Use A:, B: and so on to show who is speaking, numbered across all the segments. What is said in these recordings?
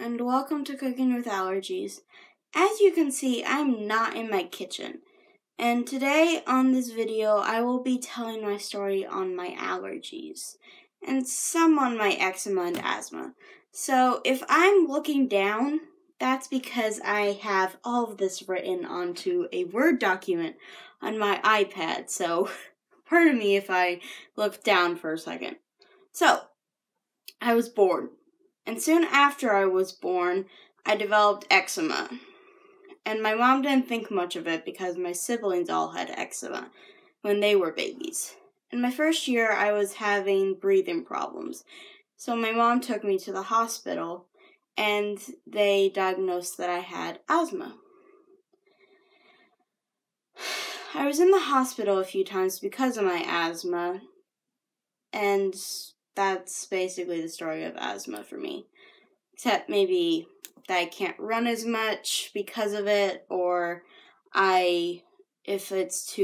A: and welcome to Cooking with Allergies. As you can see, I'm not in my kitchen, and today on this video I will be telling my story on my allergies, and some on my eczema and asthma. So if I'm looking down, that's because I have all of this written onto a Word document on my iPad, so pardon me if I look down for a second. So, I was born. And soon after I was born, I developed eczema. And my mom didn't think much of it because my siblings all had eczema when they were babies. In my first year, I was having breathing problems. So my mom took me to the hospital and they diagnosed that I had asthma. I was in the hospital a few times because of my asthma, and that's basically the story of asthma for me. Except maybe that I can't run as much because of it, or if it's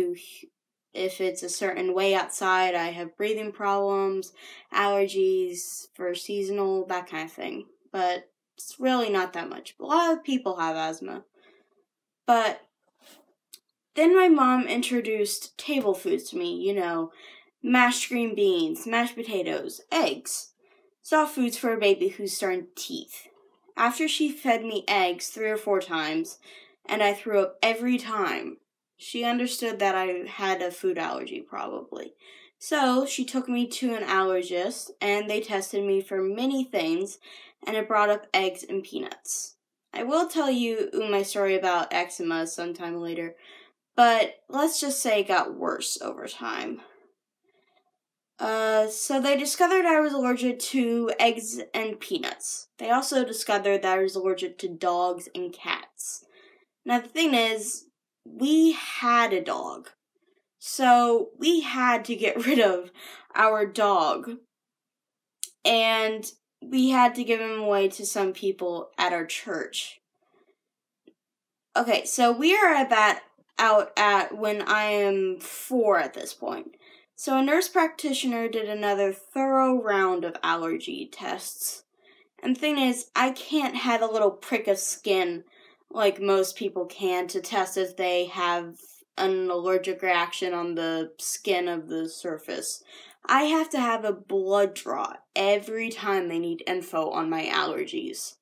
A: a certain way outside, I have breathing problems, allergies for seasonal, that kind of thing. But it's really not that much. A lot of people have asthma. But then my mom introduced table foods to me, mashed green beans, mashed potatoes, eggs. Soft foods for a baby who's starting teeth. After she fed me eggs 3 or 4 times, and I threw up every time, she understood that I had a food allergy, probably. So, she took me to an allergist, and they tested me for many things, and it brought up eggs and peanuts. I will tell you my story about eczema sometime later, but let's just say it got worse over time. So they discovered I was allergic to eggs and peanuts. They also discovered that I was allergic to dogs and cats. Now the thing is, we had a dog. So we had to get rid of our dog. And we had to give him away to some people at our church. Okay, so we are out at when I am 4 at this point. So a nurse practitioner did another thorough round of allergy tests. And the thing is, I can't have a little prick of skin like most people can to test if they have an allergic reaction on the skin of the surface. I have to have a blood draw every time they need info on my allergies.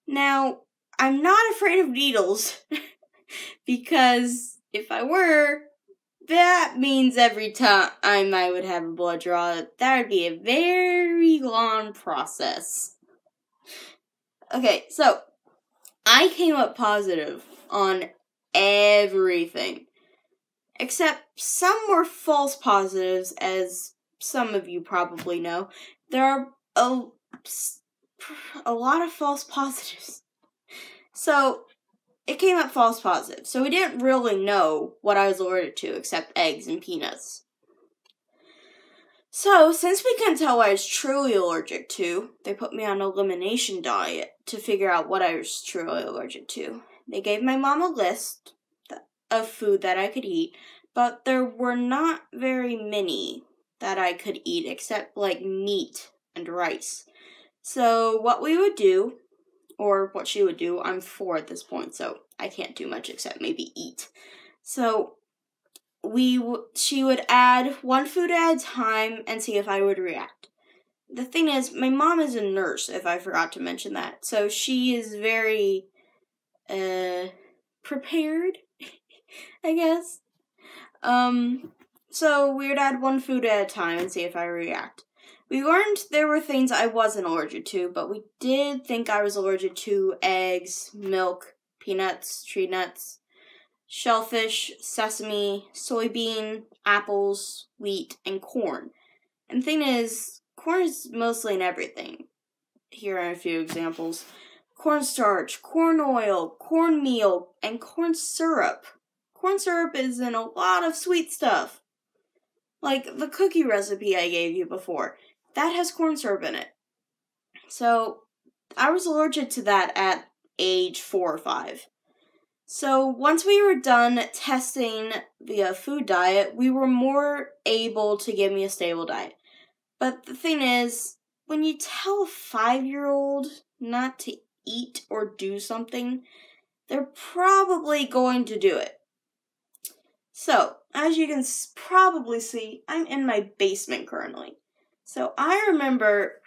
A: Now, I'm not afraid of needles, because if I were, that means every time I would have a blood draw, that would be a very long process. Okay, so I came up positive on everything, except some were false positives, as some of you probably know. There are a lot of false positives. So it came up false positive, so we didn't really know what I was allergic to except eggs and peanuts. So, since we couldn't tell what I was truly allergic to, they put me on an elimination diet to figure out what I was truly allergic to. They gave my mom a list of food that I could eat, but there were not very many that I could eat except like meat and rice. So, what we would do, or what she would do, I'm 4 at this point, so I can't do much except maybe eat. So she would add one food at a time and see if I would react. The thing is, my mom is a nurse, if I forgot to mention that, so she is very prepared, I guess. So we would add one food at a time and see if I react. We learned there were things I wasn't allergic to, but we did think I was allergic to eggs, milk, peanuts, tree nuts, shellfish, sesame, soybean, apples, wheat, and corn. And the thing is, corn is mostly in everything. Here are a few examples. Cornstarch, corn oil, cornmeal, and corn syrup. Corn syrup is in a lot of sweet stuff. Like the cookie recipe I gave you before. That has corn syrup in it. So, I was allergic to that at age 4 or 5. So, once we were done testing the food diet, we were more able to give me a stable diet. But the thing is, when you tell a 5-year-old not to eat or do something, they're probably going to do it. So, as you can probably see, I'm in my basement currently. So, I remember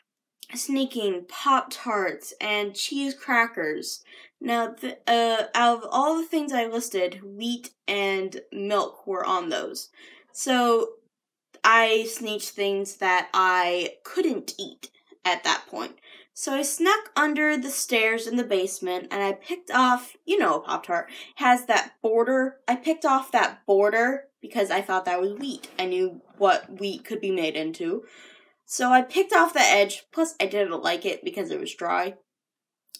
A: sneaking Pop-Tarts and cheese crackers. Now, out of all the things I listed, wheat and milk were on those. So, I sneaked things that I couldn't eat at that point. So I snuck under the stairs in the basement and I picked off, a Pop-Tart has that border. I picked off that border because I thought that was wheat. I knew what wheat could be made into. So I picked off the edge, plus I didn't like it because it was dry.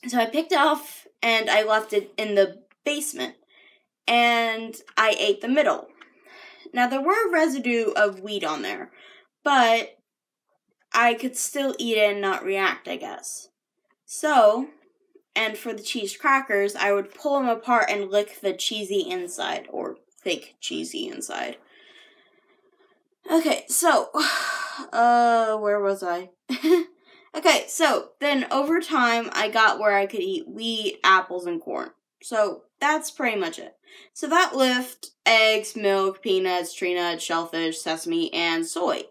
A: So I picked off and I left it in the basement. And I ate the middle. Now, there were residue of wheat on there, but I could still eat it and not react, I guess. So, and for the cheese crackers, I would pull them apart and lick the cheesy inside, or fake cheesy inside. Okay, so, where was I? Okay, so, then over time, I got where I could eat wheat, apples, and corn. So, that's pretty much it. So that left eggs, milk, peanuts, tree nuts, shellfish, sesame, and soy.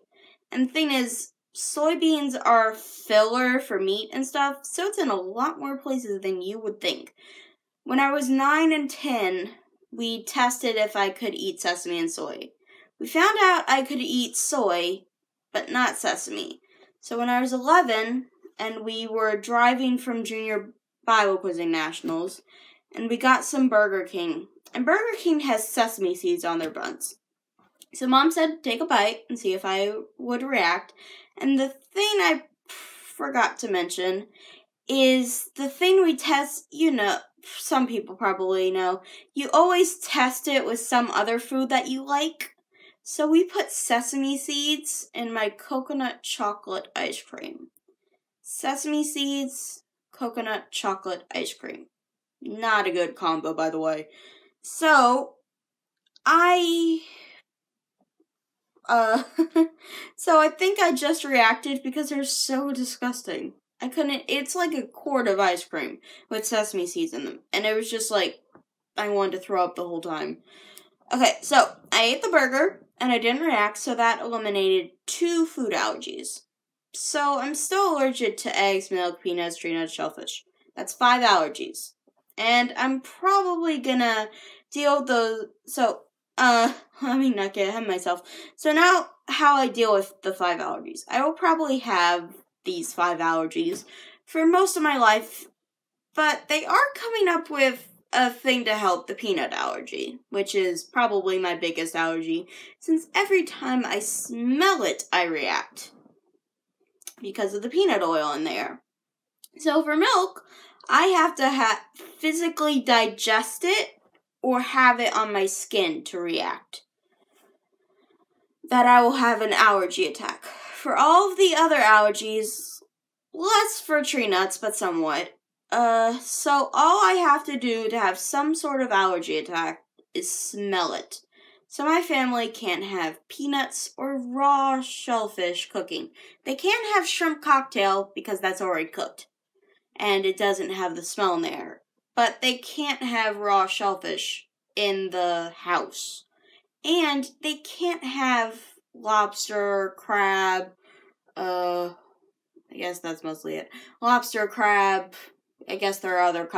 A: And the thing is, soybeans are filler for meat and stuff, so it's in a lot more places than you would think. When I was 9 and 10, we tested if I could eat sesame and soy. We found out I could eat soy, but not sesame. So when I was 11, and we were driving from Junior Bible Quizzing Nationals, and we got some Burger King. And Burger King has sesame seeds on their buns. So Mom said, take a bite and see if I would react. And the thing I forgot to mention is the thing we test, some people probably know, you always test it with some other food that you like. So we put sesame seeds in my coconut chocolate ice cream. Sesame seeds, coconut chocolate ice cream. Not a good combo, by the way. So, I think I just reacted because they're so disgusting. It's like a quart of ice cream with sesame seeds in them. And it was just like, I wanted to throw up the whole time. Okay, so, I ate the burger, and I didn't react, so that eliminated 2 food allergies. So, I'm still allergic to eggs, milk, peanuts, tree nuts, shellfish. That's 5 allergies. And I'm probably gonna deal with those, so, let me not get ahead of myself. So now, how I deal with the 5 allergies. I will probably have these 5 allergies for most of my life, but they are coming up with a thing to help the peanut allergy, which is probably my biggest allergy, since every time I smell it, I react, because of the peanut oil in there. So for milk, I have to physically digest it or have it on my skin to react. That I will have an allergy attack. For all of the other allergies, less for tree nuts, but somewhat. So all I have to do to have some sort of allergy attack is smell it. So my family can't have peanuts or raw shellfish cooking. They can't have shrimp cocktail because that's already cooked. And it doesn't have the smell in there. But they can't have raw shellfish in the house. And they can't have lobster, crab, I guess that's mostly it. Lobster, crab, I guess there are other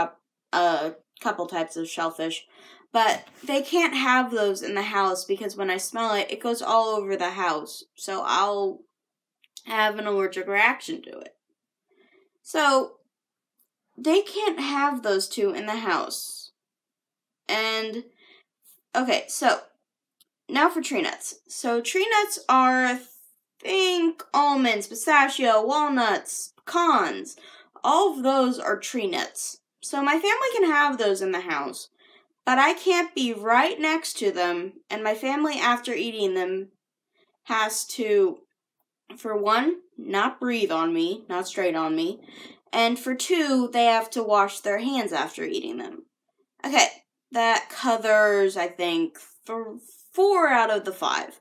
A: couple types of shellfish. But they can't have those in the house because when I smell it, it goes all over the house. So I'll have an allergic reaction to it. So they can't have those 2 in the house. And, okay, so, now for tree nuts. So, tree nuts are, think, almonds, pistachio, walnuts, pecans. All of those are tree nuts. So, my family can have those in the house. But I can't be right next to them, and my family, after eating them, has to, for 1, not breathe on me, not straight on me. And for 2, they have to wash their hands after eating them. Okay, that covers, I think, 4 out of the 5.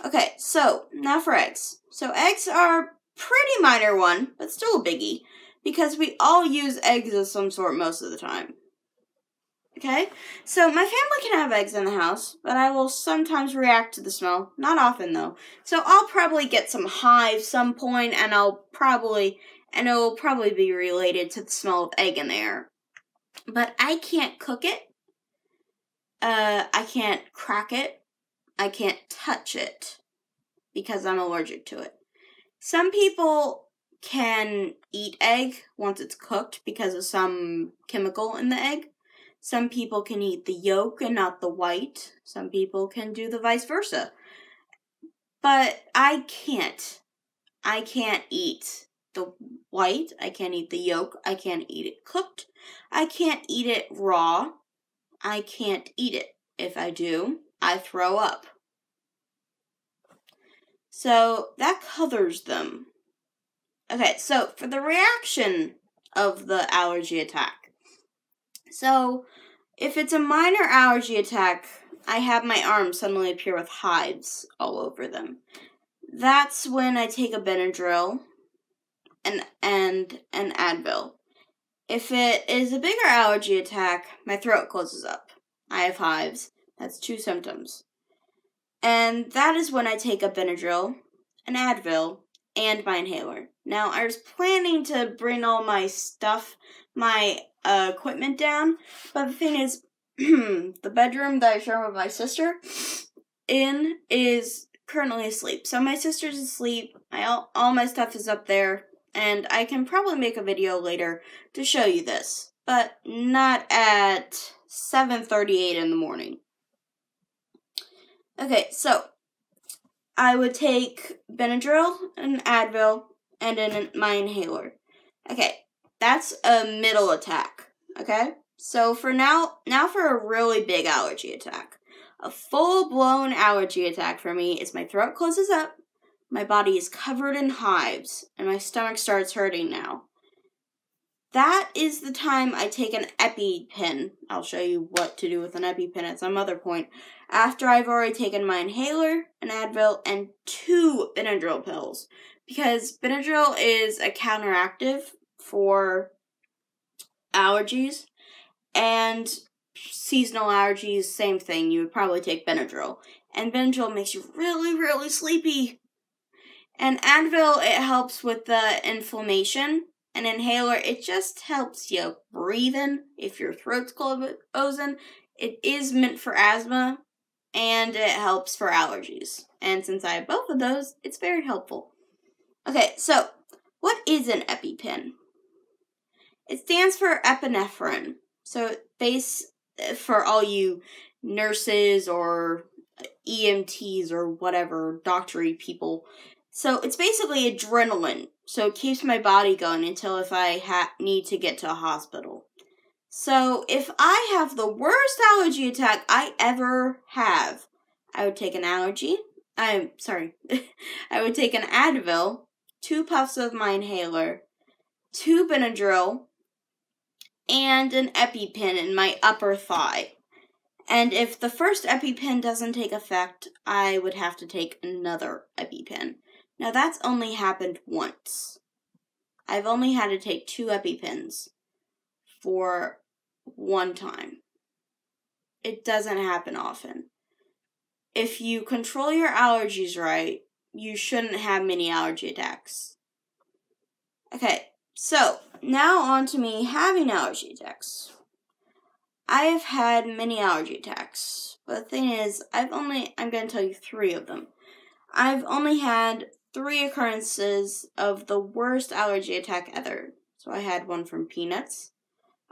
A: Okay, so, now for eggs. So eggs are pretty minor one, but still a biggie. because we all use eggs of some sort most of the time. Okay? So my family can have eggs in the house, but I will sometimes react to the smell. Not often, though. So I'll probably get some hives some point, and it will probably be related to the smell of egg in the air. But I can't cook it. I can't crack it. I can't touch it because I'm allergic to it. Some people can eat egg once it's cooked because of some chemical in the egg. Some people can eat the yolk and not the white. Some people can do the vice versa. But I can't. I can't eat the white. I can't eat the yolk. I can't eat it cooked. I can't eat it raw. I can't eat it. If I do, I throw up. So that covers them. Okay, so for the reaction of the allergy attack. So if it's a minor allergy attack, I have my arms suddenly appear with hives all over them. That's when I take a Benadryl and an Advil. If it is a bigger allergy attack, my throat closes up. I have hives. That's 2 symptoms. And that is when I take a Benadryl, an Advil, and my inhaler. Now, I was planning to bring all my stuff, my equipment down, but the thing is, the bedroom that I share with my sister in is currently asleep. So my sister's asleep, all my stuff is up there, and I can probably make a video later to show you this, but not at 7:38 in the morning. Okay, so I would take Benadryl, an Advil, and my inhaler. Okay, that's a middle attack, okay? So for now for a really big allergy attack. A full-blown allergy attack for me is my throat closes up, my body is covered in hives, and my stomach starts hurting now. That is the time I take an EpiPen. I'll show you what to do with an EpiPen at some other point. After I've already taken my inhaler, an Advil, and 2 Benadryl pills. Because Benadryl is a counteractive for allergies. And seasonal allergies, same thing. You would probably take Benadryl. And Benadryl makes you really, really sleepy. And Advil, it helps with the inflammation. An inhaler, it just helps you breathe in if your throat's closing. It is meant for asthma, and it helps for allergies. And since I have both of those, it's very helpful. Okay, so what is an EpiPen? It stands for epinephrine. So for all you nurses or EMTs or whatever, doctory people. So it's basically adrenaline. So it keeps my body going until if I need to get to a hospital. So if I have the worst allergy attack I ever have, I would take an I would take an Advil, 2 puffs of my inhaler, 2 Benadryl, and an EpiPen in my upper thigh. And if the first EpiPen doesn't take effect, I would have to take another EpiPen. Now, that's only happened once. I've only had to take 2 EpiPens for one time. It doesn't happen often. If you control your allergies right, you shouldn't have many allergy attacks. Okay, so now on to me having allergy attacks. I have had many allergy attacks, but the thing is, I'm going to tell you 3 of them. I've only had 3 occurrences of the worst allergy attack ever. So I had one from peanuts,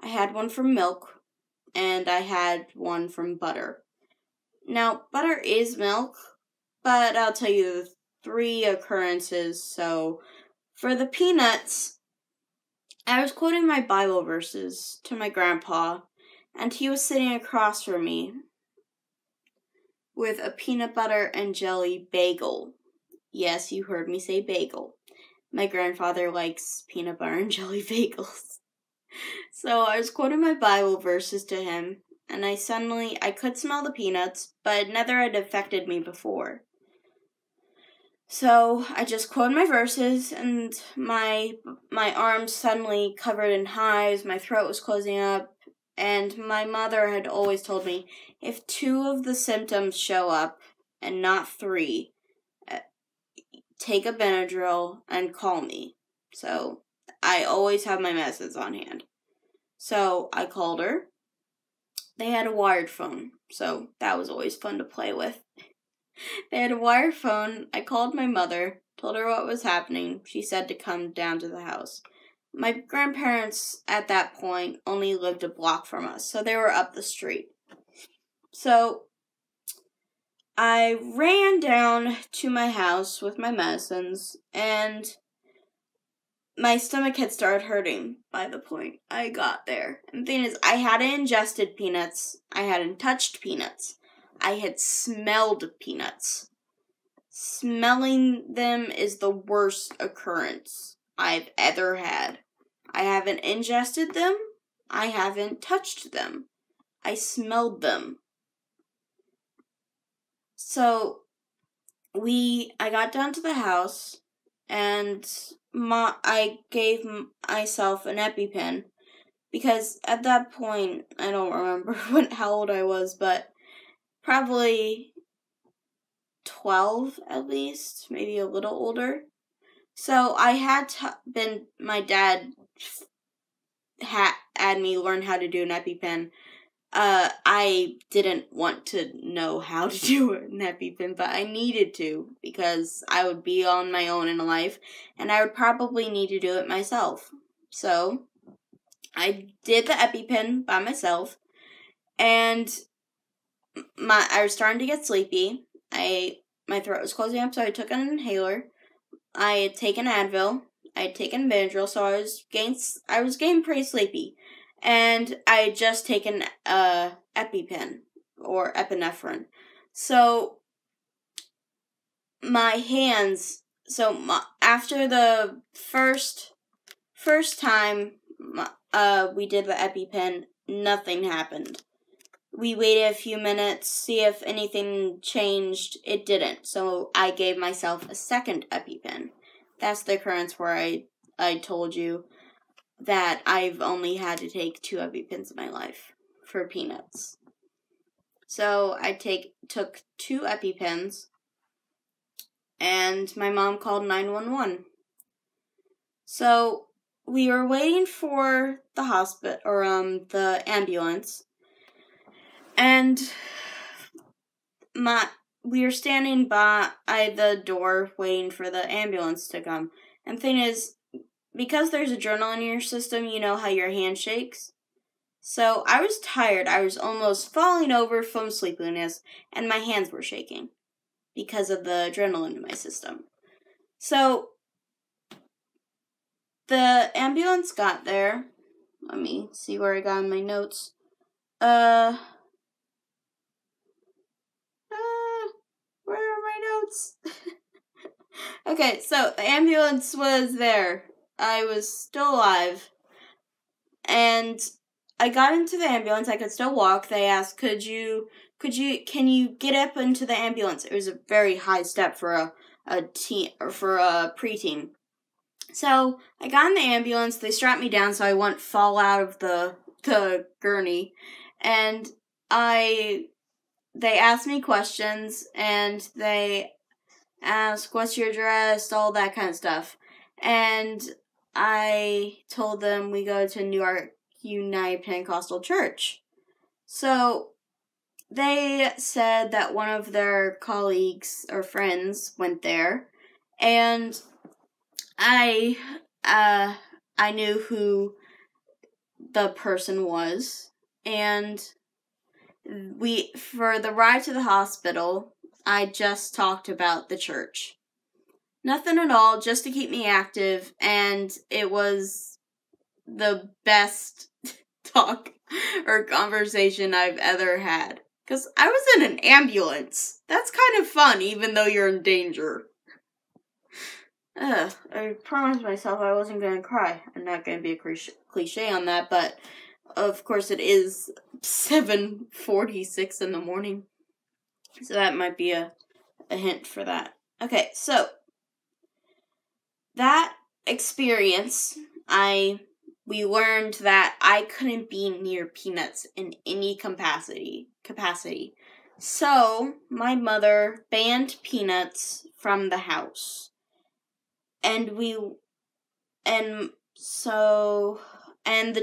A: I had one from milk, and I had one from butter. Now, butter is milk, but I'll tell you the 3 occurrences. So, for the peanuts, I was quoting my Bible verses to my grandpa, and he was sitting across from me with a peanut butter and jelly bagel. Yes, you heard me say bagel. My grandfather likes peanut butter and jelly bagels. So I was quoting my Bible verses to him, and I could smell the peanuts, but it never had affected me before. So I just quoted my verses, and my arms suddenly covered in hives, my throat was closing up, and my mother had always told me, if 2 of the symptoms show up, and not 3, take a Benadryl and call me. So I always have my medicines on hand. So I called her. They had a wired phone, so that was always fun to play with. They had a wired phone. I called my mother, told her what was happening. She said to come down to the house. My grandparents at that point only lived a block from us, so they were up the street. So I ran down to my house with my medicines, and my stomach had started hurting by the point I got there. And the thing is, I hadn't ingested peanuts. I hadn't touched peanuts. I had smelled peanuts. Smelling them is the worst occurrence I've ever had. I haven't ingested them. I haven't touched them. I smelled them. So, I got down to the house, and I gave myself an EpiPen, because at that point, I don't remember how old I was, but probably 12 at least, maybe a little older. So I had my dad had me learn how to do an EpiPen. I didn't want to know how to do an EpiPen, but I needed to, because I would be on my own in life, and I would probably need to do it myself. So I did the EpiPen by myself, and I was starting to get sleepy. My throat was closing up, so I took an inhaler. I had taken Advil. I had taken Benadryl, so I was getting pretty sleepy. And I had just taken EpiPen, or epinephrine. So my hands, after the first time we did the EpiPen, nothing happened. We waited a few minutes, see if anything changed. It didn't, so I gave myself a second EpiPen. That's the occurrence where I told you that I've only had to take 2 EpiPens in my life for peanuts. So I took 2 EpiPens, and my mom called 911. So we were waiting for the hospital, or the ambulance, and we were standing by the door waiting for the ambulance to come. And the thing is, because there's adrenaline in your system, you know how your hand shakes? So I was tired. I was almost falling over from sleepiness, and my hands were shaking because of the adrenaline in my system. So the ambulance got there. Let me see where I got in my notes. Where are my notes? Okay, so the ambulance was there. I was still alive. And I got into the ambulance. I could still walk. They asked, can you get up into the ambulance? It was a very high step for a preteen. So I got in the ambulance. They strapped me down so I wouldn't fall out of the gurney. And they asked me questions, and they asked, what's your address, all that kind of stuff. And I told them we go to New York United Pentecostal Church. So they said that one of their colleagues or friends went there, and I knew who the person was, and for the ride to the hospital, I just talked about the church. Nothing at all, just to keep me active, and it was the best talk or conversation I've ever had. Because I was in an ambulance. That's kind of fun, even though you're in danger. I promised myself I wasn't going to cry. I'm not going to be a cliche on that, but of course it is 7:46 in the morning. So that might be a hint for that. Okay, so that experience, we learned that I couldn't be near peanuts in any capacity. So, my mother banned peanuts from the house. And the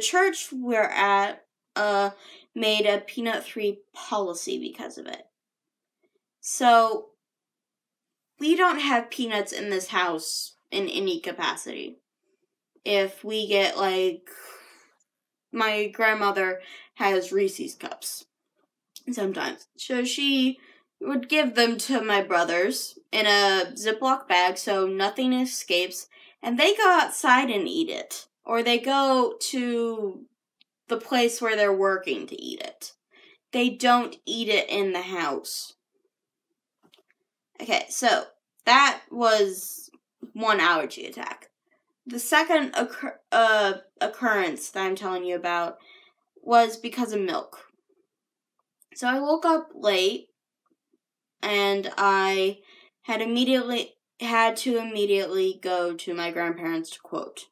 A: church we're at made a peanut-free policy because of it. So, we don't have peanuts in this house in any capacity. If we get, my grandmother has Reese's cups sometimes. So she would give them to my brothers in a Ziploc bag so nothing escapes, and they go outside and eat it. Or they go to the place where they're working to eat it. They don't eat it in the house. Okay, so that was one allergy attack. The second occurrence that I'm telling you about was because of milk. So I woke up late, and I had to immediately go to my grandparents to quote.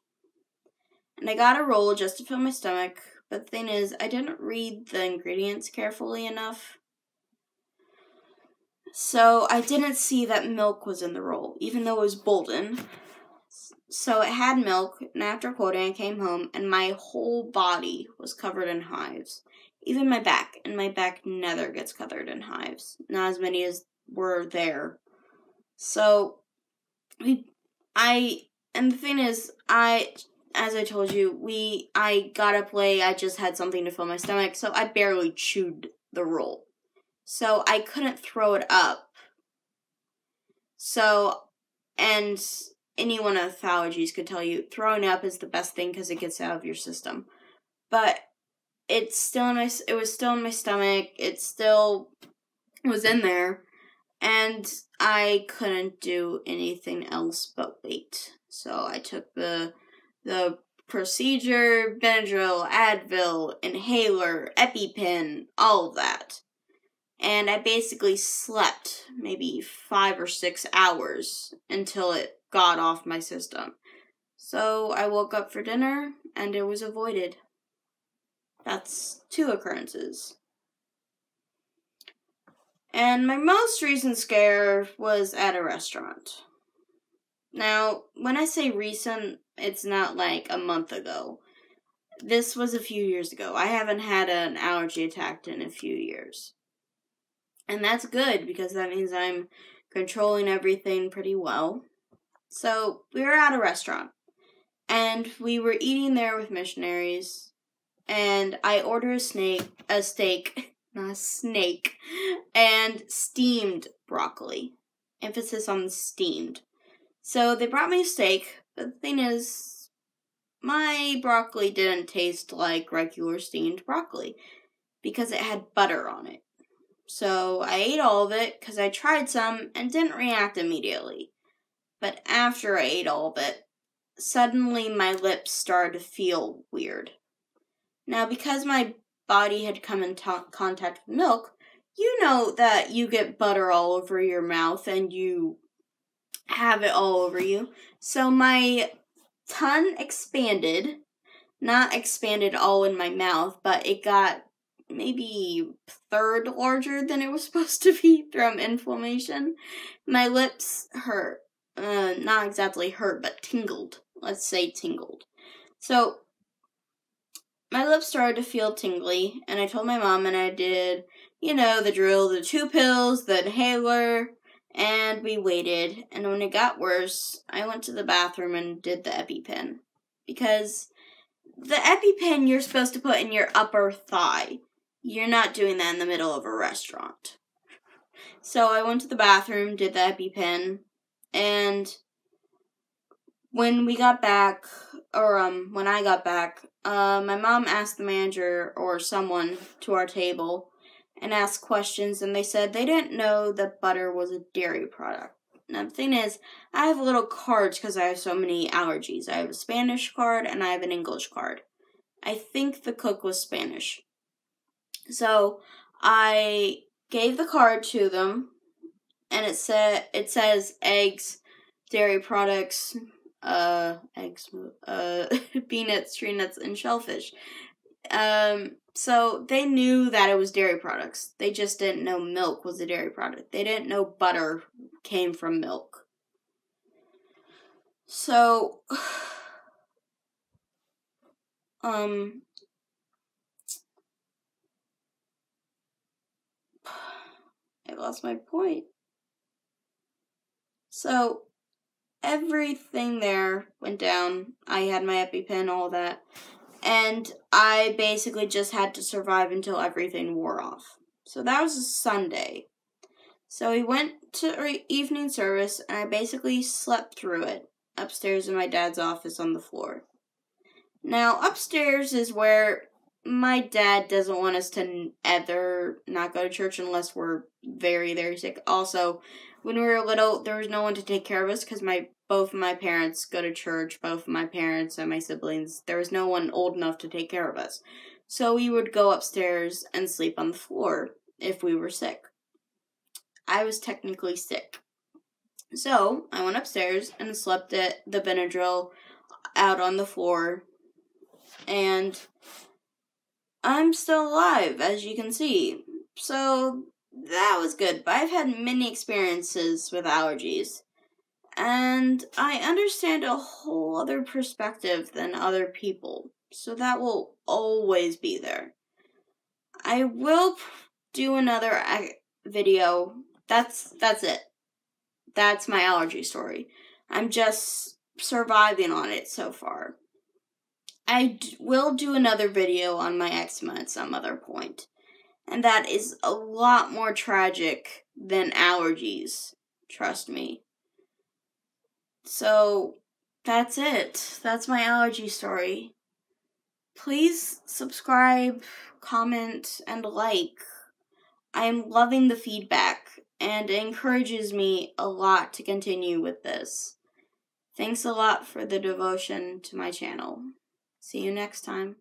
A: And I got a roll just to fill my stomach, but the thing is, I didn't read the ingredients carefully enough. So I didn't see that milk was in the roll, even though it was Bolden. So it had milk, and after quoting, I came home, and my whole body was covered in hives. Even my back, and my back never gets covered in hives. Not as many as were there. So, and the thing is, as I told you, I got up late, I just had something to fill my stomach, so I barely chewed the roll. So I couldn't throw it up. So, and anyone with allergies could tell you, throwing up is the best thing because it gets out of your system. But it was still in my stomach, it still was in there, and I couldn't do anything else but wait. So I took the procedure, Benadryl, Advil, inhaler, EpiPen, all of that. And I basically slept maybe 5 or 6 hours until it got off my system. So I woke up for dinner, and it was avoided. That's 2 occurrences. And my most recent scare was at a restaurant. Now, when I say recent, it's not like a month ago. This was a few years ago. I haven't had an allergy attack in a few years. And that's good, because that means I'm controlling everything pretty well. So, we were at a restaurant, and we were eating there with missionaries, and I ordered a steak, not a snake, and steamed broccoli. Emphasis on steamed. So, they brought me a steak, but the thing is, my broccoli didn't taste like regular steamed broccoli, because it had butter on it. So I ate all of it because I tried some and didn't react immediately. But after I ate all of it, suddenly my lips started to feel weird. Now, because my body had come in contact with milk, you know that you get butter all over your mouth and you have it all over you. So my tongue expanded, not expanded all in my mouth, but it got maybe third larger than it was supposed to be from inflammation. My lips hurt. Not exactly hurt, but tingled. Let's say tingled. So, my lips started to feel tingly, and I told my mom, and I did, the drill, the 2 pills, the inhaler, and we waited. And when it got worse, I went to the bathroom and did the EpiPen. Because the EpiPen you're supposed to put in your upper thigh. You're not doing that in the middle of a restaurant. So I went to the bathroom, did the EpiPen, and when I got back, my mom asked the manager or someone to our table and asked questions, and they said they didn't know that butter was a dairy product. Now, the thing is, I have little cards because I have so many allergies. I have a Spanish card and I have an English card. I think the cook was Spanish. So, I gave the card to them, and it says eggs, dairy products, eggs, peanuts, tree nuts, and shellfish. So they knew that it was dairy products. They just didn't know milk was a dairy product. They didn't know butter came from milk. So, I lost my point. So, everything there went down. I had my EpiPen, all that. And I basically just had to survive until everything wore off. So that was a Sunday. So we went to evening service, and I basically slept through it upstairs in my dad's office on the floor. Now, upstairs is where my dad doesn't want us to ever not go to church unless we're very, very sick. Also, when we were little, there was no one to take care of us because both of my parents go to church, both of my parents and my siblings. There was no one old enough to take care of us. So we would go upstairs and sleep on the floor if we were sick. I was technically sick. So I went upstairs and slept at the Benadryl out on the floor. And I'm still alive, as you can see. So that was good. But I've had many experiences with allergies. And I understand a whole other perspective than other people. So that will always be there. I will do another video. That's it. That's my allergy story. I'm just surviving on it so far. I will do another video on my eczema at some other point. And that is a lot more tragic than allergies. Trust me. So, that's it. That's my allergy story. Please subscribe, comment, and like. I am loving the feedback, and it encourages me a lot to continue with this. Thanks a lot for the devotion to my channel. See you next time.